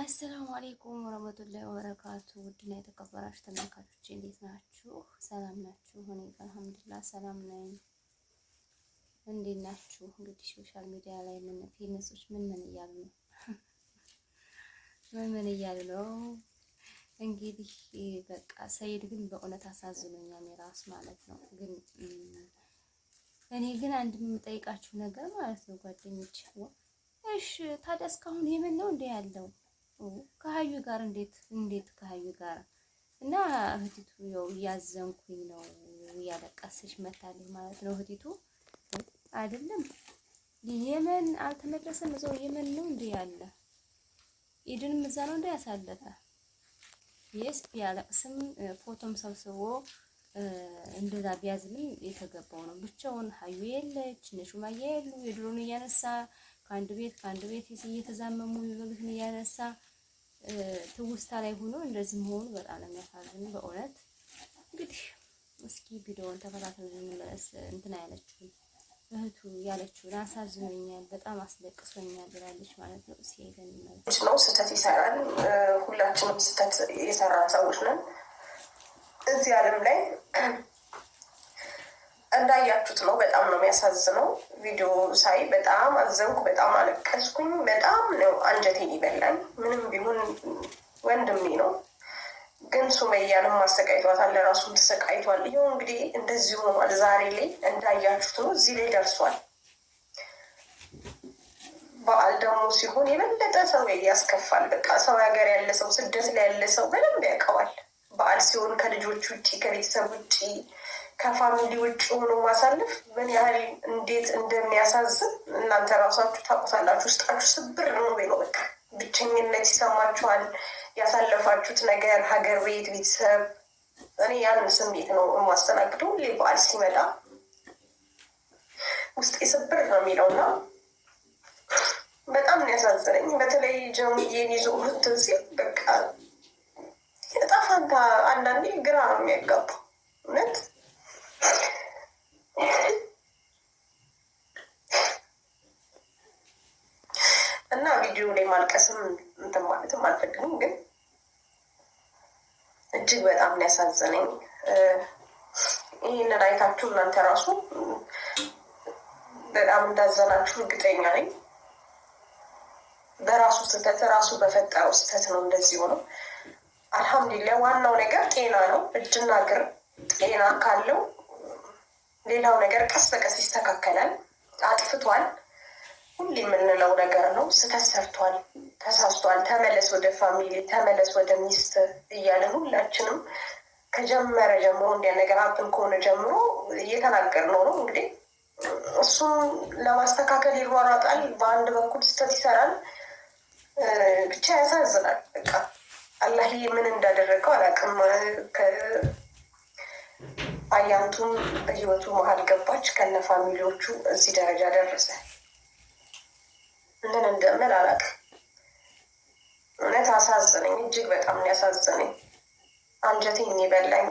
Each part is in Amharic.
አሰላሙ አሌይኩም ወረህመቱላሂ ወበረካቱ። ውድና የተከበራችሁ ተመልካቾች እንዴት ናችሁ? ሰላም ናችሁ? እኔ አልሐምዱሊላህ ሰላም ነኝ። እንዴት ናችሁ? እንግዲህ ሶሻል ሚዲያ ላይ ምን ፌመሶች ምን እያሉ ነው? ምን እያሉ ነው? እንግዲህ በቃ ሰይድ ግን በእውነት አሳዝኖኛል የራስ ማለት ነው። ግን እኔ ግን አንድ የምጠይቃችሁ ነገር ማለት ነው ጓደኞች፣ እሺ ታዲያ እስካሁን የምን ነው እንደ ያለው ከሀዩ ጋር እንዴት ከሀዩ ጋር እና እህቲቱ ያው እያዘንኩኝ ነው እያለቀሰች መታለች ማለት ነው። እህቲቱ አይደለም የመን አልተመለሰም፣ እዛው የመን ነው እንደ ያለ ኢድንም እዛ ነው እንደ ያሳለፈ የስ ቢያለቅስም ፎቶም ሰብስቦ እንደዛ ቢያዝንም የተገባው ነው። ብቻውን ሀዩ የለች ነሹማያ የሉ የድሮን እያነሳ ከአንድ ቤት እየተዛመሙ ይበሉትን እያነሳ ትውስታ ላይ ሆኖ እንደዚህ መሆኑ በጣም ነው የሚያሳዝን በእውነት። እንግዲህ እስኪ ቪዲዮውን ተከታተልን እንመለስ። እንትና ያለችውን እህቱ ያለችውን አሳዝኖኛል፣ በጣም አስለቅሶኛል ብላለች ማለት ነው። ሲሄደን እንመለስ ነው። ስህተት ይሰራል። ሁላችንም ስህተት የሰራን ሰዎች ነን እዚህ ዓለም ላይ እንዳያችሁት ነው። በጣም ነው የሚያሳዝነው። ቪዲዮ ሳይ በጣም አዘንኩ፣ በጣም አለቀስኩኝ። በጣም ነው አንጀቴን ይበላል። ምንም ቢሆን ወንድሜ ነው፣ ግን ሱመያንም አሰቃይቷታል፣ ለራሱም ተሰቃይቷል። ይኸው እንግዲህ እንደዚህ ሆኗል። ዛሬ ላይ እንዳያችሁት ነው፣ እዚህ ላይ ደርሷል። በዓል ደግሞ ሲሆን የበለጠ ሰው ያስከፋል። በቃ ሰው ሀገር ያለ ሰው፣ ስደት ላይ ያለ ሰው በደንብ ያውቀዋል። በዓል ሲሆን ከልጆች ውጭ ከቤተሰብ ውጭ ከፋሚሊ ውጭ ሆኖ ማሳለፍ ምን ያህል እንዴት እንደሚያሳዝን እናንተ ራሳችሁ ታውቁታላችሁ። ውስጣችሁ ስብር ነው ነው በቃ ብቸኝነት ይሰማችኋል። ያሳለፋችሁት ነገር ሀገር ቤት ቤተሰብ፣ እኔ ያን ስሜት ነው የማስተናግደው። ሁሌ በዓል ሲመጣ ውስጤ ስብር ነው የሚለውና በጣም ያሳዝነኝ። በተለይ ጀሙዬን ይዞ እንትን ሲል በቃ እጣ ፈንታ አንዳንዴ ግራ ነው የሚያጋባው እውነት። እና ቪዲዮ ላይ ማልቀስም እንትን ማለትም አልፈልግም፣ ግን እጅግ በጣም ሊያሳዝነኝ። ይህንን አይታችሁ እናንተ ራሱ በጣም እንዳዘናችሁ እርግጠኛ ነኝ። በራሱ ስህተት ራሱ በፈጠረው ስህተት ነው እንደዚህ ሆነው። አልሐምዱሊላህ ዋናው ነገር ጤና ነው። እጅና እግር ጤና ካለው ሌላው ነገር ቀስ በቀስ ይስተካከላል። አጥፍቷል፣ ሁሌ የምንለው ነገር ነው። ስህተት ሰርቷል፣ ተሳስቷል። ተመለስ ወደ ፋሚሊ፣ ተመለስ ወደ ሚስት እያለን ሁላችንም ከጀመረ ጀምሮ እንዲያ ነገር አፕን ከሆነ ጀምሮ እየተናገርነው ነው። እንግዲህ እሱም ለማስተካከል ይሯሯጣል፣ በአንድ በኩል ስህተት ይሰራል። ብቻ ያሳዝናል። በቃ አላህ ምን እንዳደረገው አላውቅም። አያንቱም በህይወቱ መሀል ገባች፣ ከነ ፋሚሊዎቹ እዚህ ደረጃ ደረሰ። ምን እንደምን አላውቅም። እውነት አሳዘነኝ፣ እጅግ በጣም ያሳዘነኝ፣ አንጀቴን ይበላኝ።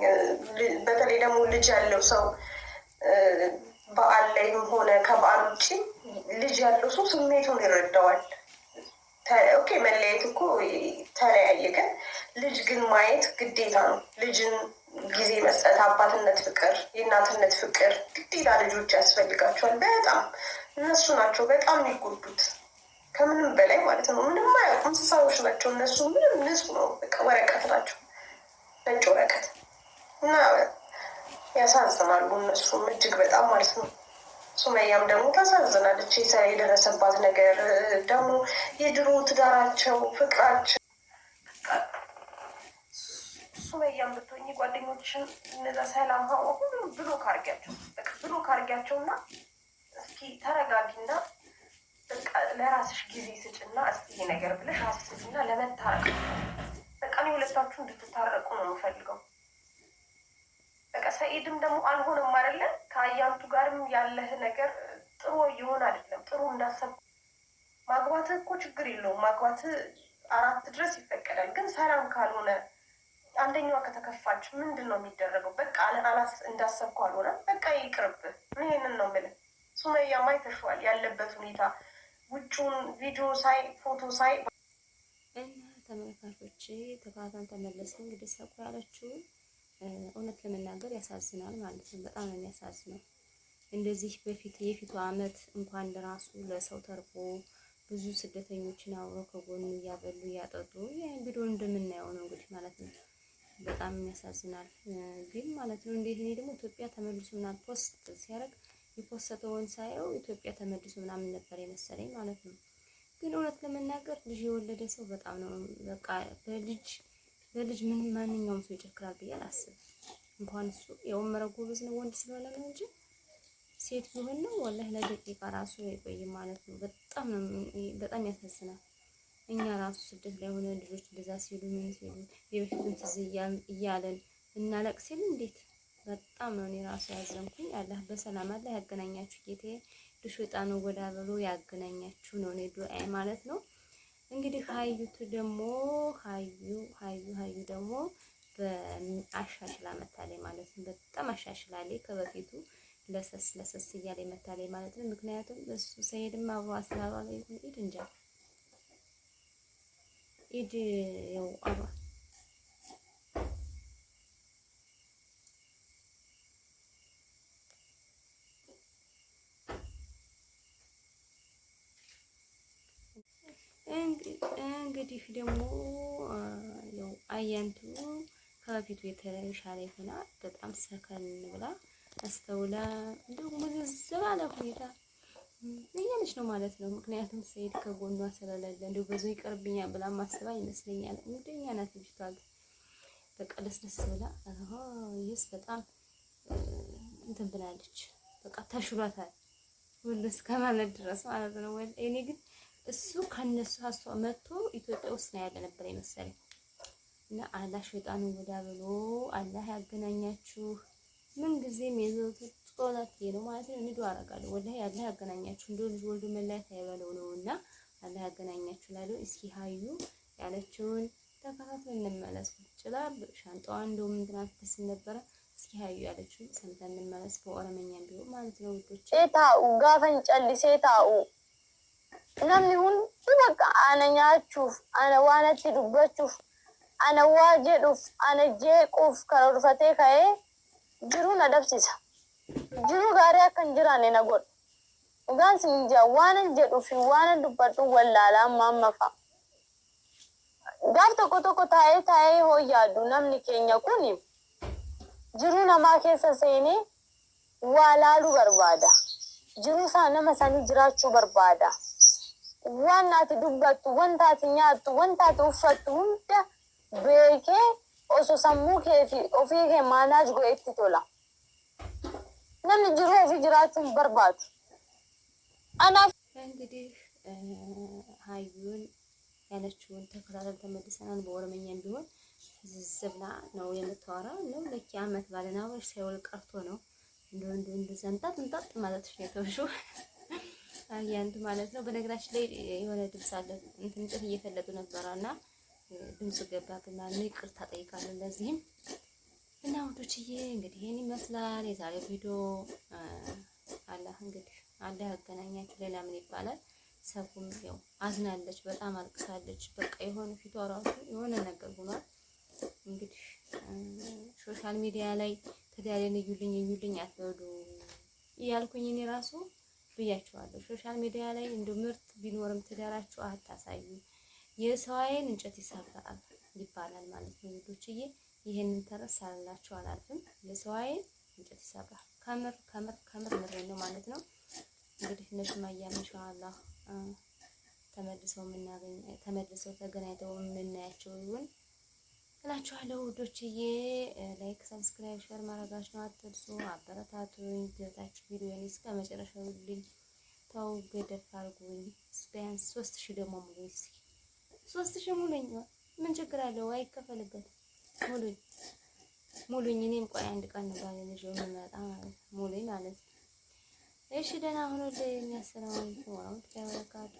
በተለይ ደግሞ ልጅ ያለው ሰው በዓል ላይም ሆነ ከበዓል ውጭ ልጅ ያለው ሰው ስሜቱን ይረዳዋል። ኦኬ መለያየት እኮ ተለያየ፣ ግን ልጅ ግን ማየት ግዴታ ነው። ልጅን ጊዜ መስጠት፣ አባትነት ፍቅር፣ የእናትነት ፍቅር ግዴታ ልጆች ያስፈልጋቸዋል። በጣም እነሱ ናቸው በጣም የሚጎዱት ከምንም በላይ ማለት ነው። ምንም አያውቁም፣ እንስሳዎች ናቸው እነሱ። ምንም ንጹህ ነው፣ በቃ ወረቀት ናቸው፣ ነጭ ወረቀት እና ያሳዝናሉ እነሱም እጅግ በጣም ማለት ነው። ሱመያም ደግሞ ታሳዝናለች። የደረሰባት ነገር ደግሞ የድሮ ትዳራቸው ፍቅራቸው። ሱመያም ብትሆኚ ጓደኞችን እነዛ ሰላም ሁሉ ብሎክ አድርጊያቸው፣ በቃ ብሎክ አድርጊያቸው እና እስኪ ተረጋጊና በቃ ለራስሽ ጊዜ ስጭና እስኪ ይሄ ነገር ብለሽ አስቢና ለመታረቅ በቃ እኔ ሁለታችሁ እንድትታረቁ ነው የምፈልገው። በቃ ሰኢድም ደግሞ አልሆነም አይደለ? ከአያንቱ ጋርም ያለህ ነገር ጥሩ እየሆነ አይደለም። ጥሩ እንዳሰብ ማግባትህ እኮ ችግር የለውም። ማግባትህ 4 ድረስ ይፈቀዳል። ግን ሰላም ካልሆነ አንደኛዋ ከተከፋች ምንድን ነው የሚደረገው? በቃ እንዳሰብኩ አልሆነም፣ በቃ ይቅርብህ። ይሄንን ነው የምልህ። ሱመያ አይተሽዋል ያለበት ሁኔታ። ውጩን ቪዲዮ ሳይ ፎቶ ሳይ ተመልካቾች ተከታተል ተመለሰ። እንግዲህ ሰቁ ያለችው እውነት ለመናገር ያሳዝናል ማለት ነው። በጣም ነው የሚያሳዝነው። እንደዚህ በፊት የፊቱ አመት እንኳን ለራሱ ለሰው ተርፎ ብዙ ስደተኞችን አብሮ ከጎኑ እያበሉ እያጠጡ ይሄን ቪዲዮ እንደምናየው ነው እንግዲህ ማለት ነው። በጣም ያሳዝናል ግን ማለት ነው። እንዴት እኔ ደግሞ ኢትዮጵያ ተመልሶ ምናምን ፖስት ሲያደርግ የፖስተውን ሳየው ኢትዮጵያ ተመልሶ ምናምን ነበር የመሰለኝ ማለት ነው። ግን እውነት ለመናገር ልጅ የወለደ ሰው በጣም ነው በቃ በልጅ ምንም ማንኛውም ሰው ይጨክራል ብዬ አላስብም። እንኳን እሱ የወመረ ጎበዝ ነው ወንድ ስለሆነ ነው እንጂ ሴት ቢሆን ነው ወላሂ ለደቂቃ ራሱ አይቆይም ማለት ነው። በጣም ያሳዝናል። እኛ ራሱ ስደት ላይ ሆነ ልጆች እንደዛ ሲሉ ምን ሲሉ የበፊቱን ትዝ እያለን እናለቅስ ሲል እንዴት በጣም ነው እኔ ራሱ ያዘንኩኝ። አላህ በሰላም አላህ ያገናኛችሁ ጌታዬ፣ ለሸይጣኑ ወዳ ብሎ ያገናኛችሁ ነው እኔ ዱአዬ ማለት ነው። እንግዲህ ሀዩት ደግሞ ሀዩ ደግሞ በአሻሽላ መታለይ ማለት ነው። በጣም አሻሽላለች ከበፊቱ ለሰስ እያለ መታለይ ማለት ነው። ምክንያቱም እሱ ሰይድም አብሮ አስላባለ ይሁን ኢድ እንጃ ኢድ ያው አብሮ እንግዲህ ደግሞ ያው አያንቱ ከፊቱ የተሻለ ሆና በጣም ሰከን ብላ አስተውላ እንደው ሙዝዝ ባለ ሁኔታ እያለች ነው ማለት ነው። ምክንያቱም ሰይድ ከጎኗ ስለሌለ እንደው በዛው ይቀርብኛል ብላ ማስባ ይመስለኛል። እንደኛ ናት ልጅቷ በቃ ለስለስ ብላ ይስ በጣም እንትን ብላለች። በቃ ተሽሏታል ሁሉ እስከማለት ድረስ ማለት ነው። እኔ ግን እሱ ከነሱ ሀሷ መጥቶ ኢትዮጵያ ውስጥ ነው ያለ ነበር የመሰለኝ። እና አላህ ሸይጣኑ ወዳ ብሎ አላህ ያገናኛችሁ። ምን ጊዜም የዘውትር ጸሎት ነው ማለት ነው። እንዱ አረጋለሁ ወላሂ አላህ ያገናኛችሁ። እንደው ልጅ ወልዶ መለያየት አይበለው ነውና አላህ ያገናኛችሁ ላለው እስኪ ሀዩ ያለችውን ተከታትለን እንመለስ። ይችላል ሻንጣዋ እንደው ምን ትናንትስ ነበረ። እስኪ ሀዩ ያለችውን ሰምተን እንመለስ። በኦሮምኛም ቢሆን ማለት ነው ውዶች ኤታኡ ጋፈን ጨልሴ ታኡ namni hundi bakka ana nyaachuuf ana waan itti dubbachuuf ana waa jedhuuf ana jeequuf karoorfatee ka'ee jiruu na dhabsisa. Jiruu gaarii akka hin jiraanne na godha. Dhugaan sin jaa waan hin jedhuuf waan dubbadhu wallaalaa amma fa'a. Gaaf tokko taa'ee hoo yaadu namni keenya kun jiruu namaa keessa seenee waa laaluu barbaada. Jiruu isaa nama sanii jiraachuu barbaada. Waan ati dubbattu, wanta ati nyaattu, wanta ati uffattu hunda beekee osoo sammuu kee fi ofii kee maanaaj godhee itti tola. Namni jiruu ofii jiraachuun barbaadu. Anaaf እንግዲህ ሀዩን ያለችውን ተከታተል ተመልሰናል። በኦሮምኛም ቢሆን ዝብላ ነው የምታወራው ነው ለኪ አመት ባለና ወሽ ሳይወል ቀርቶ ነው እንደ ዘንጣት ማለት ነው የተውሽው አያንቱ ማለት ነው። በነገራችን ላይ የሆነ ድምጽ አለ እንትን እንጨት እየፈለጡ ነበርና ድምጽ ገባብና ነው ይቅርታ ጠይቃለሁ ለዚህም እና ወዶችዬ እንግዲህ ይሄን ይመስላል የዛሬው ቪዲዮ። አላህ እንግዲህ አላህ ያገናኛችሁ። ሌላ ምን ይባላል? ሰቡም ያው አዝናለች፣ በጣም አልቅሳለች። በቃ የሆነ ፊቷ ራሱ የሆነ ነገር ሆኗል። እንግዲህ ሶሻል ሚዲያ ላይ ተዳለን እዩልኝ አትበሉ እያልኩኝ እኔ ራሱ ብያችኋለሁ። ሶሻል ሚዲያ ላይ እንደው ምርት ቢኖርም ትዳራችሁ አታሳዩ። የሰው አይን እንጨት ይሰብራል ይባላል ማለት ነው ውዶችዬ። ይሄንን ተረስ አላችሁ አላልፍም። የሰው አይን እንጨት ይሰብራል። ከምር ምሬን ነው ማለት ነው። እንግዲህ እነሱማያ ኢንሻአላህ ተመልሰው ተገናኝተው የምናያቸው ይሁን እላችኋለሁ ውዶችዬ። ላይክ፣ ሰብስክራይብ፣ ሼር ማድረጋችሁን አትርሱ። አበረታቱኝ። ገብታችሁ ቪዲዮውን እስከ መጨረሻው ልኝ ታው ገደፍ አድርጉኝ። ቢያንስ 3000 ደግሞ ሙሉኝ። እስኪ 3000 ሙሉኝ። ምን ችግር አለው? አይከፈልበት። ሙሉኝ። እኔም ቆይ አንድ ቀን ነው ባለ ልጅ የምመጣ ማለት ሙሉኝ ማለት። እሺ ደህና ሁኑ። ለኛ ሰላም አለይኩም ወራህመቱላሂ ወበረካቱ።